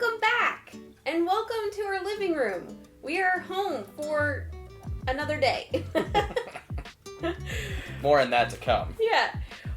Welcome back, and welcome to our living room. We are home for another day. More on that to come. Yeah,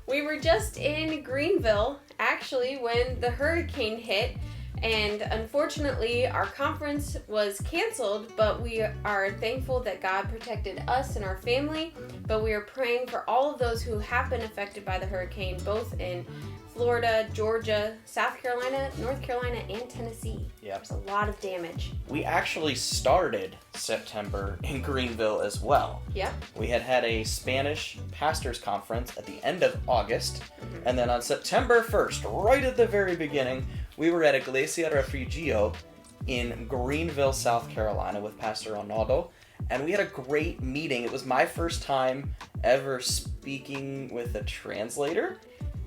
we were just in Greenville, actually, when the hurricane hit, and unfortunately our conference was canceled, but we are thankful that God protected us and our family. But we are praying for all of those who have been affected by the hurricane, both in Florida, Georgia, South Carolina, North Carolina, and Tennessee. Yep. There's a lot of damage. We actually started September in Greenville as well. Yep. We had a Spanish pastors conference at the end of August, and then on September 1st, right at the very beginning, we were at Iglesia Refugio in Greenville, South Carolina with Pastor Ronaldo, and we had a great meeting. It was my first time ever speaking with a translator.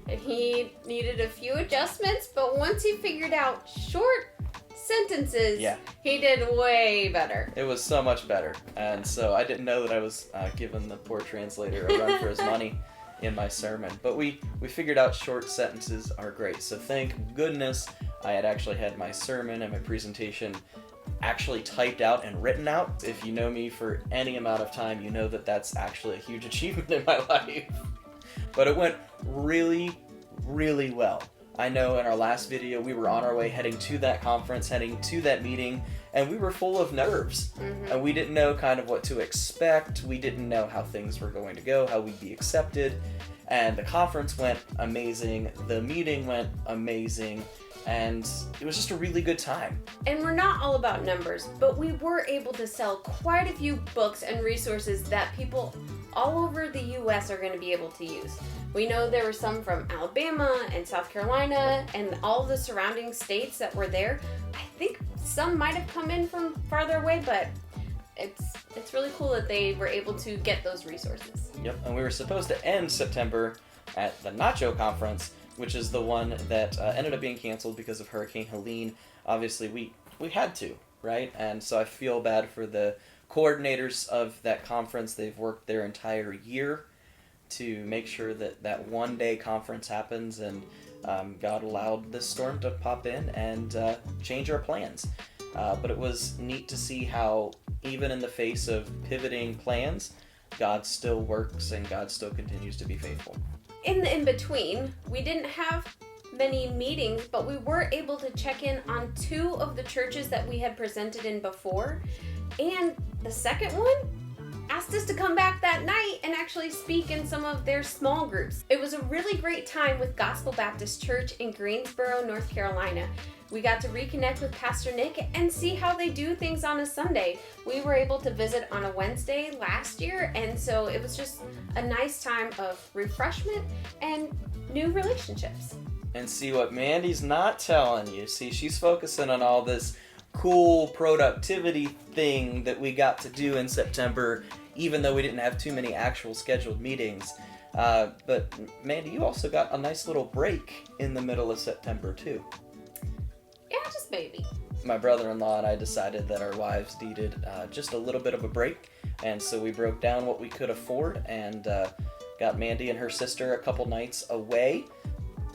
And he needed a few adjustments, but once he figured out short sentences, he did way better. It was so much better. And so I didn't know that I was giving the poor translator a run for his money in my sermon. But we figured out short sentences are great. So thank goodness I had actually had my sermon and my presentation actually typed out and written out. If you know me for any amount of time, you know that that's actually a huge achievement in my life. But it went really, really well. I know in our last video, we were on our way heading to that conference, heading to that meeting, and we were full of nerves. And we didn't know kind of what to expect. We didn't know how things were going to go, how we'd be accepted. And the conference went amazing. The meeting went amazing. And it was just a really good time. And we're not all about numbers, but we were able to sell quite a few books and resources that people all over the U.S. are going to be able to use. We know there were some from Alabama and South Carolina and all the surrounding states that were there. I think some might have come in from farther away, but it's really cool that they were able to get those resources. Yep, and we were supposed to end September at the Nacho Conference, which is the one that ended up being canceled because of Hurricane Helene. Obviously, we had to, right? And so I feel bad for the coordinators of that conference. They've worked their entire year to make sure that that one-day conference happens, and God allowed this storm to pop in and change our plans. But it was neat to see how, even in the face of pivoting plans, God still works and God still continues to be faithful. In the in-between, we didn't have many meetings, but we were able to check in on 2 of the churches that we had presented in before. And the second one asked us to come back that night and actually speak in some of their small groups. It was a really great time with Gospel Baptist Church in Greensboro, North Carolina. We got to reconnect with Pastor Nick and see how they do things on a Sunday. We were able to visit on a Wednesday last year, and so it was just a nice time of refreshment and new relationships. And see what Mandy's not telling you. See, she's focusing on all this cool productivity thing that we got to do in September, even though we didn't have too many actual scheduled meetings. But Mandy, you also got a nice little break in the middle of September too. Yeah, just maybe. My brother-in-law and I decided that our wives needed just a little bit of a break, and so we broke down what we could afford and got Mandy and her sister a couple nights away.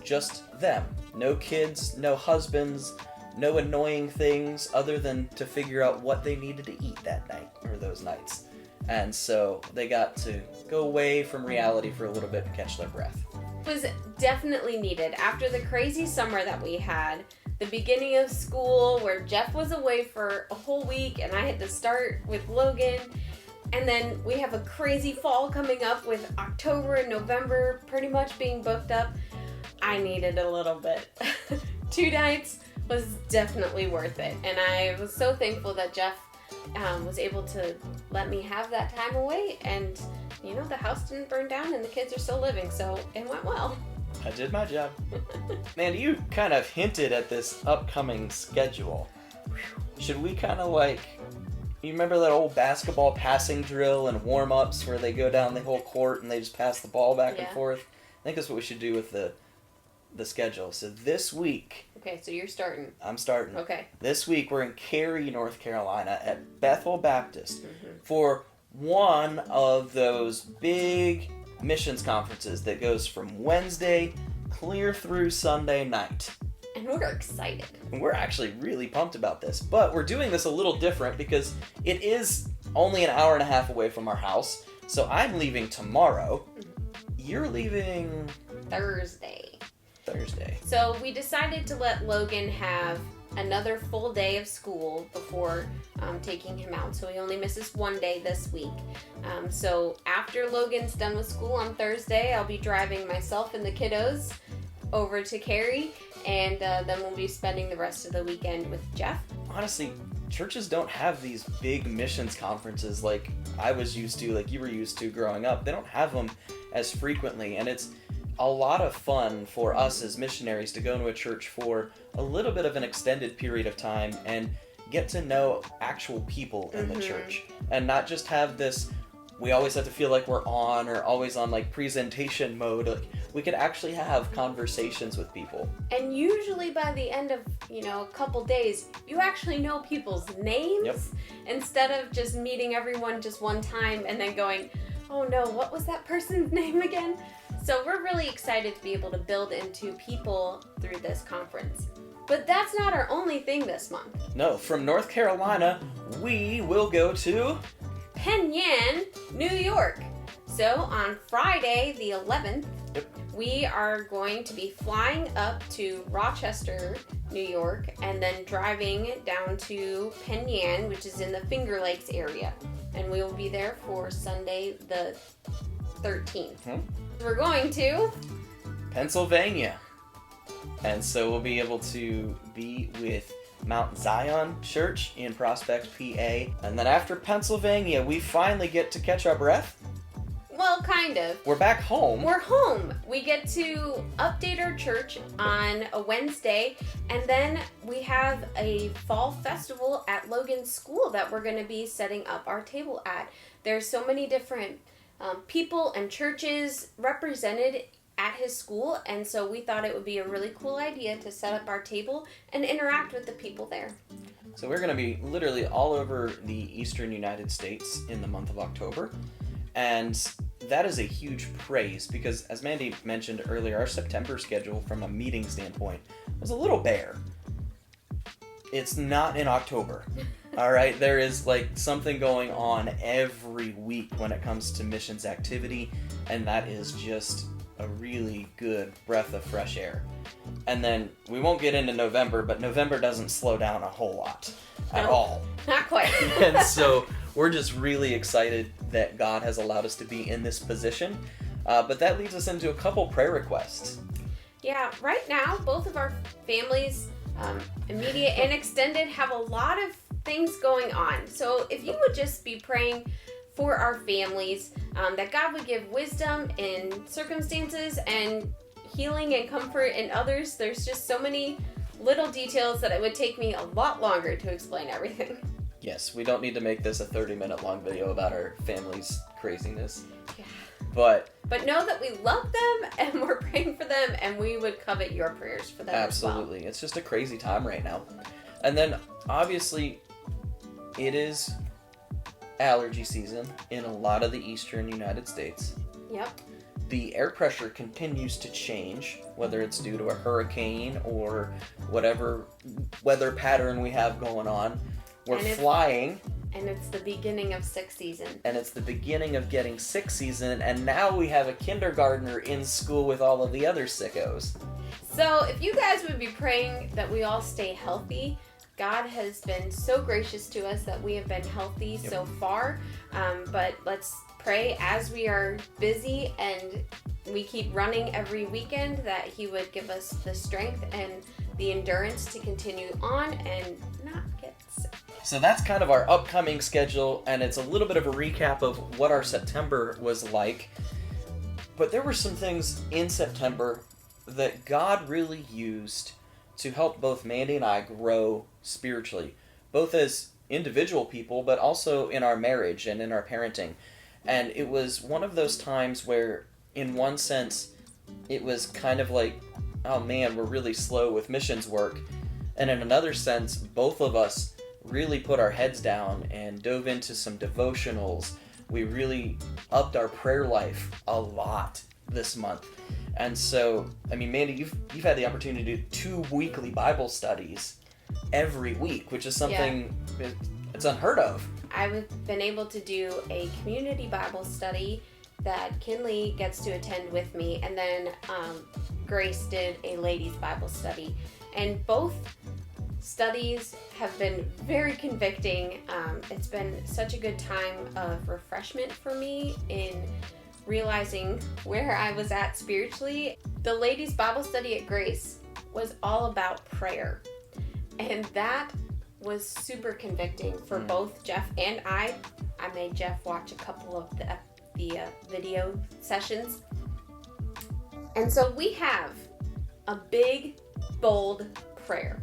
Just them. No kids, no husbands, no annoying things other than to figure out what they needed to eat that night or those nights. And so they got to go away from reality for a little bit and catch their breath. It was definitely needed after the crazy summer that we had. The beginning of school where Jeff was away for a whole week and I had to start with Logan. And then we have a crazy fall coming up with October and November pretty much being booked up. I needed a little bit. 2 nights was definitely worth it. And I was so thankful that Jeff was able to let me have that time away. And, you know, the house didn't burn down and the kids are still living. So it went well. I did my job. Mandy, you kind of hinted at this upcoming schedule. Should we kind of you remember that old basketball passing drill and warm-ups where they go down the whole court and they just pass the ball back and forth? I think that's what we should do with the schedule. So this week... Okay, so you're starting. I'm starting. Okay. This week we're in Cary, North Carolina at Bethel Baptist for one of those big missions conferences that goes from Wednesday clear through Sunday night. And we're excited. And we're actually really pumped about this. But we're doing this a little different because it is only an hour and a half away from our house. So I'm leaving tomorrow. You're leaving... Thursday. So we decided to let Logan have another full day of school before taking him out. So he only misses one day this week. So after Logan's done with school on Thursday, I'll be driving myself and the kiddos over to Cary, and then we'll be spending the rest of the weekend with Jeff. Honestly, churches don't have these big missions conferences like I was used to, like you were used to growing up. They don't have them as frequently, and it's a lot of fun for us as missionaries to go to a church for a little bit of an extended period of time and get to know actual people in the church, and not just have this, we always have to feel like we're on or always on like presentation mode. Like, we could actually have conversations with people. And usually by the end of, a couple days, you actually know people's names instead of just meeting everyone just one time and then going, oh no, what was that person's name again? So we're really excited to be able to build into people through this conference. But that's not our only thing this month. No, from North Carolina, we will go to Penn Yan, New York. So on Friday, the 11th, we are going to be flying up to Rochester, New York, and then driving down to Penn Yan, which is in the Finger Lakes area. And we will be there for Sunday the 13th. We're going to Pennsylvania. And so we'll be able to be with Mount Zion Church in Prospect, PA. And then after Pennsylvania, we finally get to catch our breath. Well, kind of. We're back home. We're home. We get to update our church on a Wednesday, and then we have a fall festival at Logan's school that we're going to be setting up our table at. There's so many different people and churches represented at his school, and so we thought it would be a really cool idea to set up our table and interact with the people there. So we're going to be literally all over the eastern United States in the month of October, and that is a huge praise because, as Mandy mentioned earlier, our September schedule from a meeting standpoint was a little bare. It's not in October. All right, there is like something going on every week when it comes to missions activity, and that is just a really good breath of fresh air. And then we won't get into November, but November doesn't slow down a whole lot at all. Not quite. And so we're just really excited that God has allowed us to be in this position. But that leads us into a couple prayer requests. Yeah, right now, both of our families, immediate and extended, have a lot of things going on. So if you would just be praying for our families, that God would give wisdom in circumstances and healing and comfort in others. There's just so many little details that it would take me a lot longer to explain everything. Yes, we don't need to make this a 30-minute long video about our family's craziness. Yeah. But know that we love them and we're praying for them, and we would covet your prayers for them. Absolutely. As well. It's just a crazy time right now. And then obviously it is allergy season in a lot of the eastern United States. Yep. The air pressure continues to change, whether it's due to a hurricane or whatever weather pattern we have going on. We're flying. And it's the beginning of sick season. And it's the beginning of getting sick season, and now we have a kindergartner in school with all of the other sickos. So if you guys would be praying that we all stay healthy, God has been so gracious to us that we have been healthy so far. But let's pray as we are busy and we keep running every weekend that He would give us the strength and the endurance to continue on and not get sick. So that's kind of our upcoming schedule, and it's a little bit of a recap of what our September was like. But there were some things in September that God really used to help both Mandy and I grow spiritually, both as individual people, but also in our marriage and in our parenting. And it was one of those times where, in one sense, it was kind of like, oh man, we're really slow with missions work. And in another sense, both of us really put our heads down and dove into some devotionals. We really upped our prayer life a lot this month. And so, I mean, Mandy, you've had the opportunity to do 2 weekly Bible studies every week, which is something it's unheard of. I've been able to do a community Bible study that Kinley gets to attend with me, and then Grace did a ladies' Bible study. And both studies have been very convicting. It's been such a good time of refreshment for me in realizing where I was at spiritually. The ladies' Bible study at Grace was all about prayer, and that was super convicting for both Jeff and I. I made Jeff watch a couple of the video sessions. And so we have a big, bold prayer.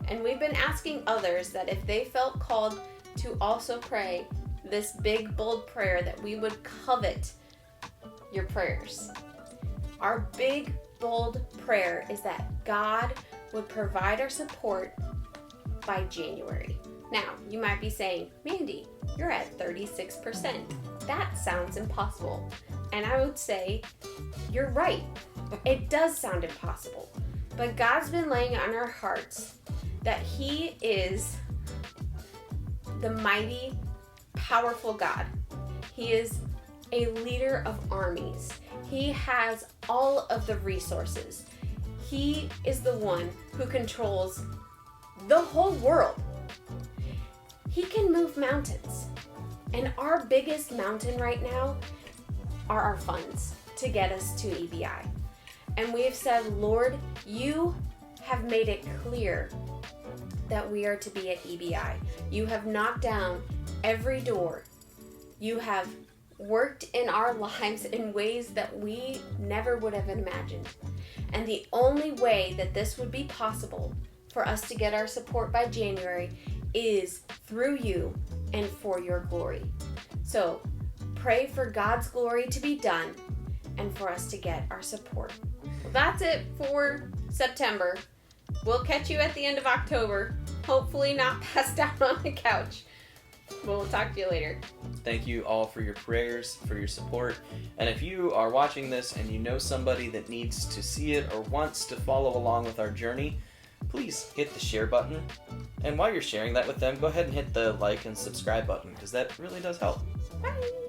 And we've been asking others that if they felt called to also pray this big, bold prayer, that we would covet your prayers. Our big, bold prayer is that God would provide our support by January. Now, you might be saying, Mandy, you're at 36%. That sounds impossible. And I would say, you're right. It does sound impossible. But God's been laying on our hearts that He is the mighty, powerful God. He is a leader of armies. He has all of the resources. He is the one who controls the whole world. He can move mountains. And our biggest mountain right now are our funds to get us to EBI. And we have said, Lord, you have made it clear that we are to be at EBI. You have knocked down every door. You have worked in our lives in ways that we never would have imagined. And the only way that this would be possible for us to get our support by January is through you and for your glory. So pray for God's glory to be done and for us to get our support. Well, that's it for September. We'll catch you at the end of October. Hopefully not passed out on the couch. We'll talk to you later. Thank you all for your prayers, for your support. And if you are watching this and you know somebody that needs to see it or wants to follow along with our journey, please hit the share button. And while you're sharing that with them, go ahead and hit the like and subscribe button, because that really does help. Bye.